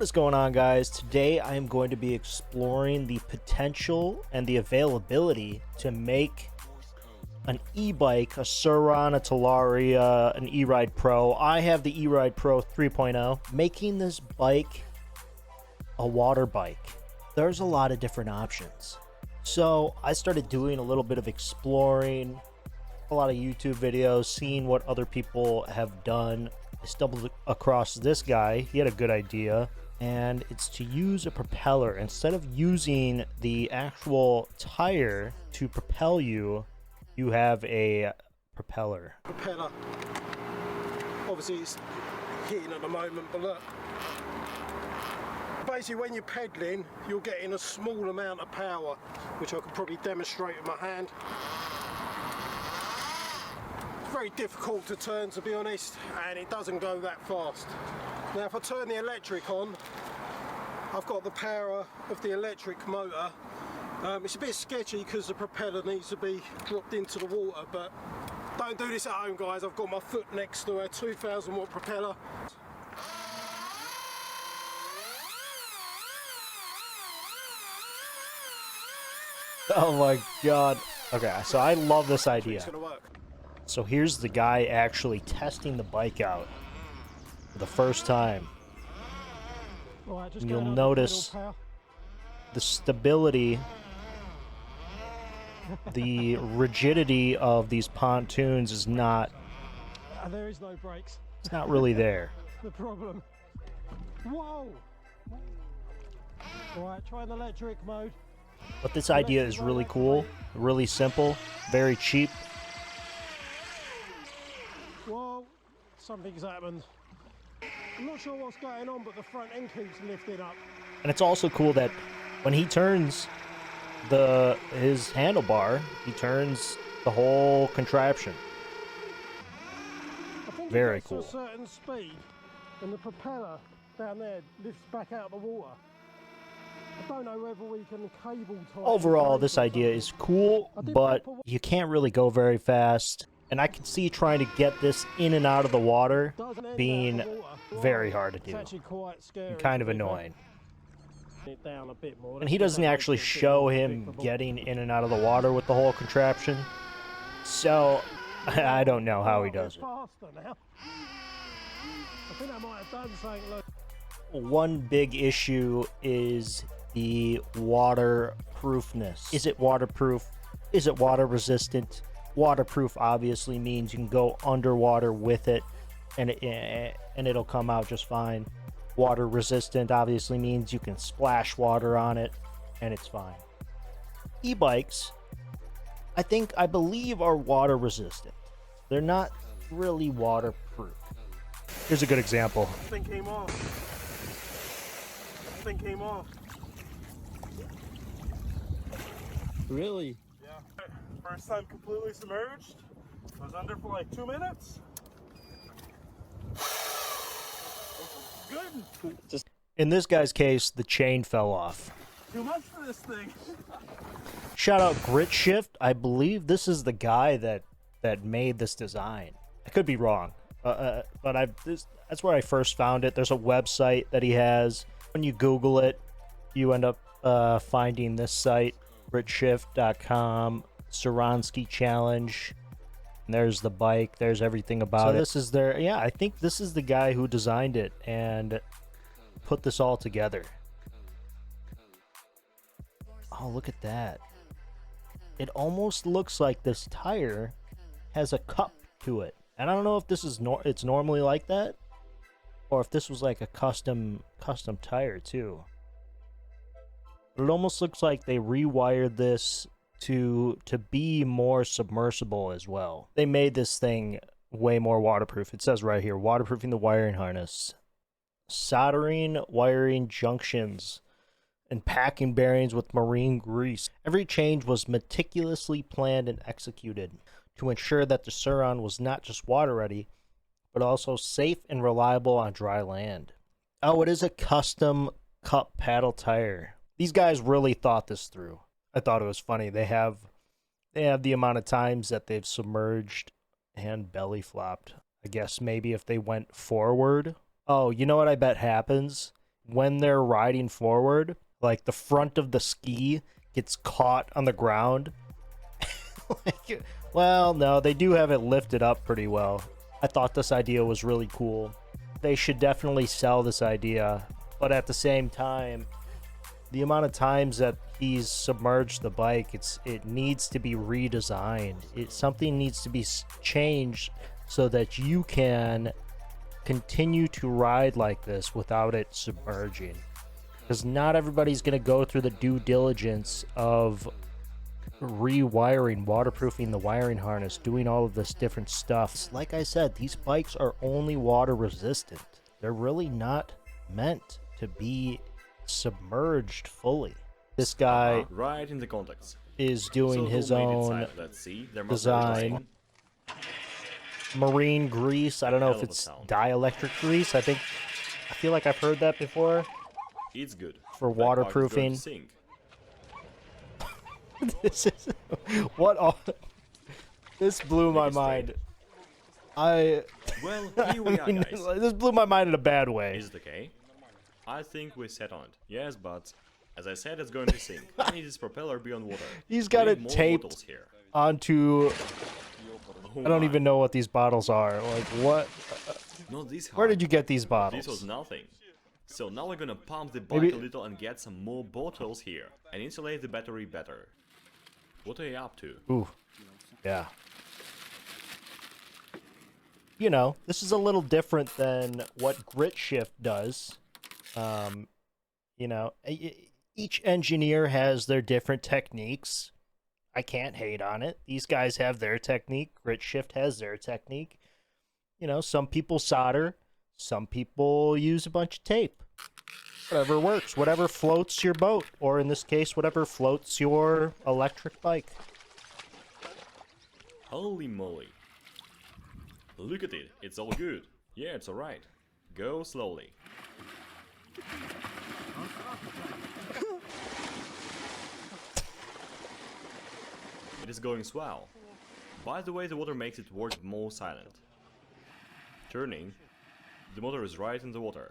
What is going on, guys? Today I am going to be exploring the potential and the availability to make an e-bike, a Surron, a Talaria, an E-Ride Pro. I have the E-Ride Pro 3.0. Making this bike a water bike. There's a lot of different options. So I started doing a little bit of exploring, a lot of YouTube videos, seeing what other people have done. I stumbled across this guy. He had a good idea, and it's to use a propeller. Instead of using the actual tire to propel you, you have a propeller. Propeller. Obviously it's hitting at the moment, but look. Basically when you're pedaling, you're getting a small amount of power, which I could probably demonstrate with my hand. Very difficult to turn, to be honest, and it doesn't go that fast. Now if I turn the electric on, I've got the power of the electric motor. It's a bit sketchy because the propeller needs to be dropped into the water, but don't do this at home, guys. I've got my foot next to a 2000 watt propeller. Oh my god. Okay, so I love this idea. So here's the guy actually testing the bike out for the first time. Right, and you'll notice the stability, the rigidity of these pontoons is not... there is no brakes. It's not really there. The problem. Whoa! Alright, try the electric mode. But this idea is really cool, really simple, very cheap. Whoa, something's happened. I'm not sure what's going on, but the front end keeps lifting up. And it's also cool that when he turns his handlebar, he turns the whole contraption. I think very it gets cool. To a certain speed, and the propeller down there lifts back out of the water. I don't know whether we can cable tie. Overall, this idea is cool, but you can't really go very fast. And I can see trying to get this in and out of the water being very hard to do. It's actually quite scary. And kind of annoying. It down a bit more. And he doesn't actually show him getting in and out of the water with the whole contraption. So, I don't know how he does it. Faster now. I think I might have done something. One big issue is the waterproofness. Is it waterproof? Is it water resistant? Waterproof obviously means you can go underwater with it and it'll come out just fine. Water resistant obviously means you can splash water on it and it's fine. E-bikes, I believe are water resistant. They're not really waterproof. Here's a good example. Thing came off. Thing came off. Really? Yeah. First time completely submerged. I was under for like 2 minutes. Good. In this guy's case, the chain fell off. Too much for this thing. Shout out Grit Shift. I believe this is the guy that made this design. I could be wrong, but that's where I first found it. There's a website that he has. When you Google it, you end up finding this site, gritshift.com, Suronsky Challenge. And there's the bike. There's everything about it. So this is their... Yeah, I think this is the guy who designed it and put this all together. Oh, look at that. It almost looks like this tire has a cup to it. And I don't know if this is it's normally like that, or if this was like a custom tire too. But it almost looks like they rewired this to be more submersible as well. They made this thing way more waterproof. It says right here, waterproofing the wiring harness, soldering wiring junctions, and packing bearings with marine grease. Every change was meticulously planned and executed to ensure that the Surron was not just water ready, but also safe and reliable on dry land. Oh, it is a custom cup paddle tire. These guys really thought this through. I thought it was funny. They have the amount of times that they've submerged and belly flopped. I guess maybe if they went forward. Oh, you know what I bet happens? when they're riding forward, like the front of the ski gets caught on the ground. Like, well, no, they do have it lifted up pretty well. I thought this idea was really cool. They should definitely sell this idea, but at the same time, the amount of times that he's submerged the bike, it needs to be redesigned. Something needs to be changed so that you can continue to ride like this without it submerging. Because not everybody's going to go through the due diligence of rewiring, waterproofing the wiring harness, doing all of this different stuff. Like I said, these bikes are only water resistant. They're really not meant to be submerged fully. This guy right in the context is doing his own design. Marine grease. I don't know if it's dielectric grease. I feel like I've heard that before. It's good. For waterproofing. This is this blew my mind. Well, here we are, guys. This blew my mind in a bad way. Is it okay? I think we set on it. Yes, but as I said, it's going to sink. I need this propeller be on water. He's got it taped here. Onto. Oh I don't even know what these bottles are. Like what? Not this hard. Where did you get these bottles? This was nothing. So now we're gonna pump the bike a little and get some more bottles here and insulate the battery better. What are you up to? Ooh, yeah. You know, this is a little different than what Grit Shift does. You know, each engineer has their different techniques. I can't hate on it. These guys have their technique. Grit Shift has their technique. You know, some people solder. Some people use a bunch of tape. Whatever works. Whatever floats your boat. Or in this case, whatever floats your electric bike. Holy moly. Look at it. It's all good. Yeah, it's alright. Go slowly. It is going swell. By the way, the water makes it work more silent. Turning. The motor is right in the water.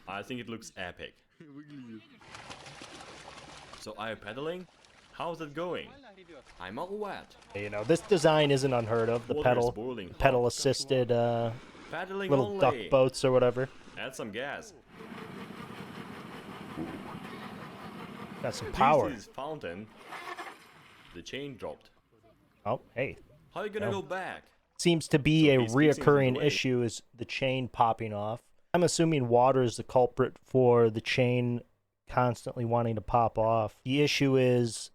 I think it looks epic. So are you pedaling? How's it going? I'm all wet. You know, this design isn't unheard of. The pedal assisted Pedaling little only. duck boats or whatever. Add some gas. Got some power. This is fountain. The chain dropped. Oh, hey. How are you gonna go back? Seems to be a reoccurring issue is the chain popping off. I'm assuming water is the culprit for the chain constantly wanting to pop off. The issue is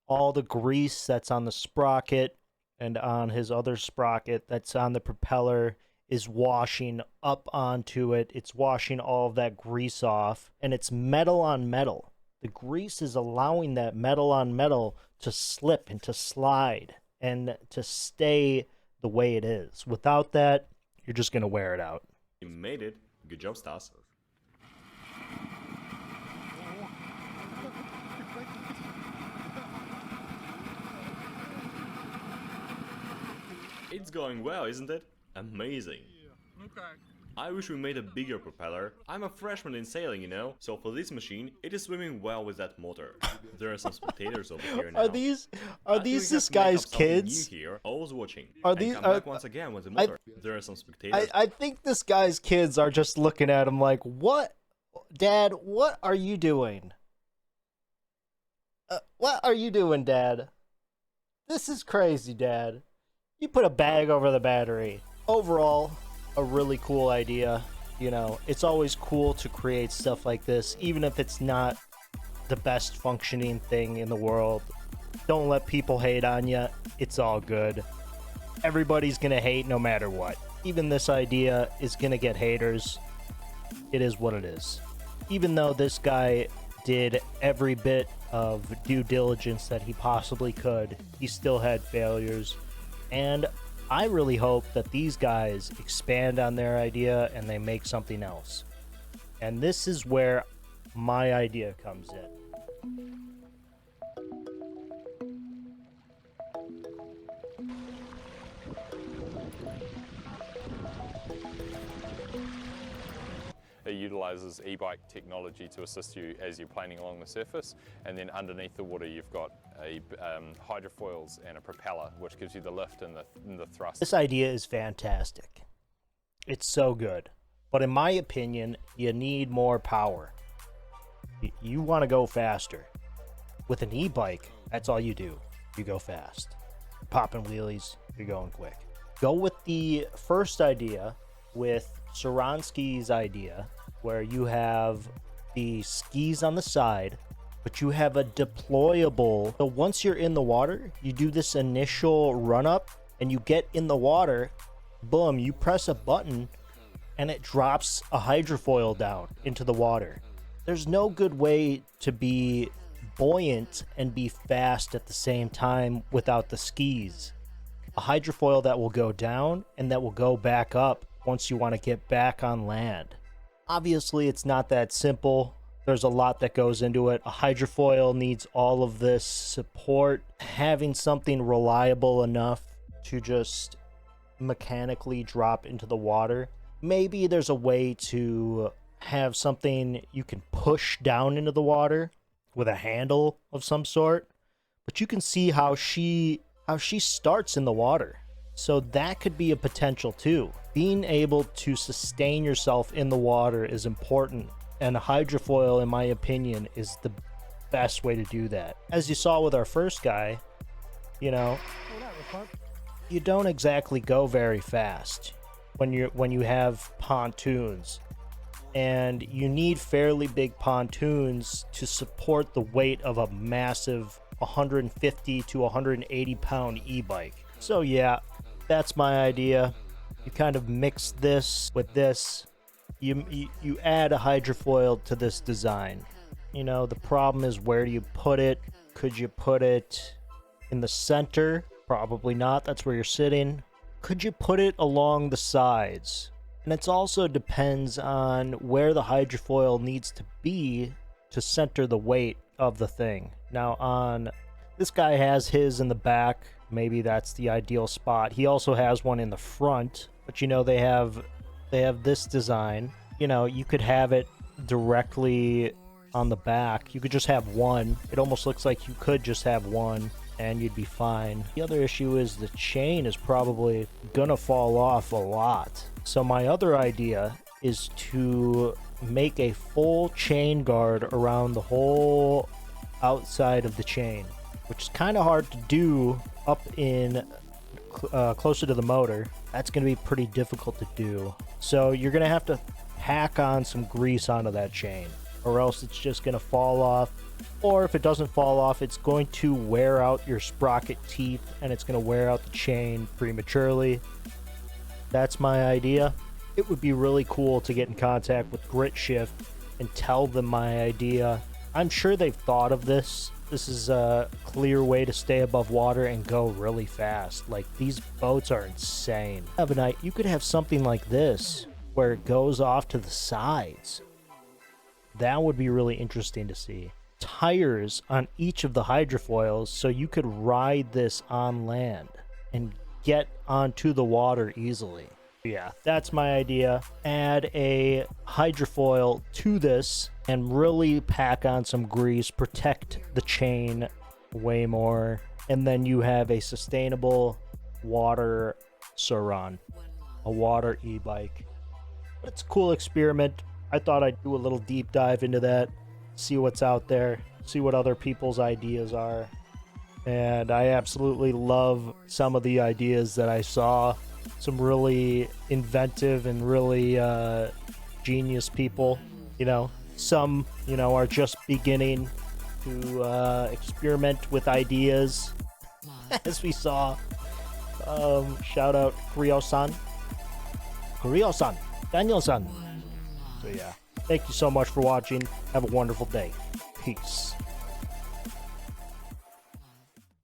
all the grease that's on the sprocket and on his other sprocket that's on the propeller is washing up onto it. It's washing all of that grease off, and it's metal on metal. The grease is allowing that metal on metal to slip and to slide and to stay the way it is. Without that, you're just going to wear it out. You made it. Good job, Stas. It's going well, isn't it? Amazing. Okay. I wish we made a bigger propeller. I'm a freshman in sailing, you know, so for this machine, it is swimming well with that motor. There are some spectators over here now. Are these this guy's kids? Here, always watching. Are and these come back once again with the motor? There are some spectators. I think this guy's kids are just looking at him like, "What, Dad? What are you doing? What are you doing, Dad? This is crazy, Dad. You put a bag over the battery." Overall, a really cool idea. You know, it's always cool to create stuff like this, even if it's not the best functioning thing in the world. Don't let people hate on you. It's all good. Everybody's gonna hate no matter what. Even this idea is gonna get haters. It is what it is. Even though this guy did every bit of due diligence that he possibly could, he still had failures. And I really hope that these guys expand on their idea and they make something else. And this is where my idea comes in. It utilizes e-bike technology to assist you as you're planing along the surface, and then underneath the water you've got a hydrofoils and a propeller, which gives you the lift and the thrust. This idea is fantastic. It's so good. But in my opinion, you need more power. You want to go faster. With an e-bike, that's all you do. You go fast. Popping wheelies, you're going quick. Go with the first idea, with Soronsky's idea, where you have the skis on the side, but you have a deployable. So once you're in the water, you do this initial run up and you get in the water, boom, you press a button and it drops a hydrofoil down into the water. There's no good way to be buoyant and be fast at the same time without the skis. A hydrofoil that will go down and that will go back up once you want to get back on land. Obviously, it's not that simple. There's a lot that goes into it. A hydrofoil needs all of this support. Having something reliable enough to just mechanically drop into the water. Maybe there's a way to have something you can push down into the water with a handle of some sort. But you can see how she starts in the water. So that could be a potential too. Being able to sustain yourself in the water is important. And a hydrofoil, in my opinion, is the best way to do that. As you saw with our first guy, you know, you don't exactly go very fast when you have pontoons. And you need fairly big pontoons to support the weight of a massive 150 to 180 pound e-bike. So yeah, that's my idea. You kind of mix this with this. You add a hydrofoil to this design. You know, the problem is, where do you put it? Could you put it in the center? Probably not. That's where you're sitting. Could you put it along the sides? And it also depends on where the hydrofoil needs to be to center the weight of the thing. Now, this guy has his in the back. Maybe that's the ideal spot. He also has one in the front, but you know, they have this design. You know, you could have it directly on the back. You could just have one. It almost looks like you could just have one and you'd be fine. The other issue is the chain is probably gonna fall off a lot. So my other idea is to make a full chain guard around the whole outside of the chain, which is kind of hard to do up in closer to the motor. That's going to be pretty difficult to do. So you're going to have to hack on some grease onto that chain, or else it's just going to fall off. Or if it doesn't fall off, it's going to wear out your sprocket teeth and it's going to wear out the chain prematurely. That's my idea. It would be really cool to get in contact with Grit Shift and tell them my idea. I'm sure they've thought of this. This is a clear way to stay above water and go really fast. Like, these boats are insane. You could have something like this where it goes off to the sides. That would be really interesting to see. Tires on each of the hydrofoils so you could ride this on land and get onto the water easily. Yeah, that's my idea. Add a hydrofoil to this and really pack on some grease, protect the chain way more, and then you have a sustainable water surron, a water e-bike. But it's a cool experiment. I thought I'd do a little deep dive into that, see what's out there, see what other people's ideas are. And I absolutely love some of the ideas that I saw. Some really inventive and really genius people, you know. Some, you know, are just beginning to experiment with ideas, as we saw. Shout out Ryo-san, Daniel-san. So yeah, thank you so much for watching. Have a wonderful day. Peace.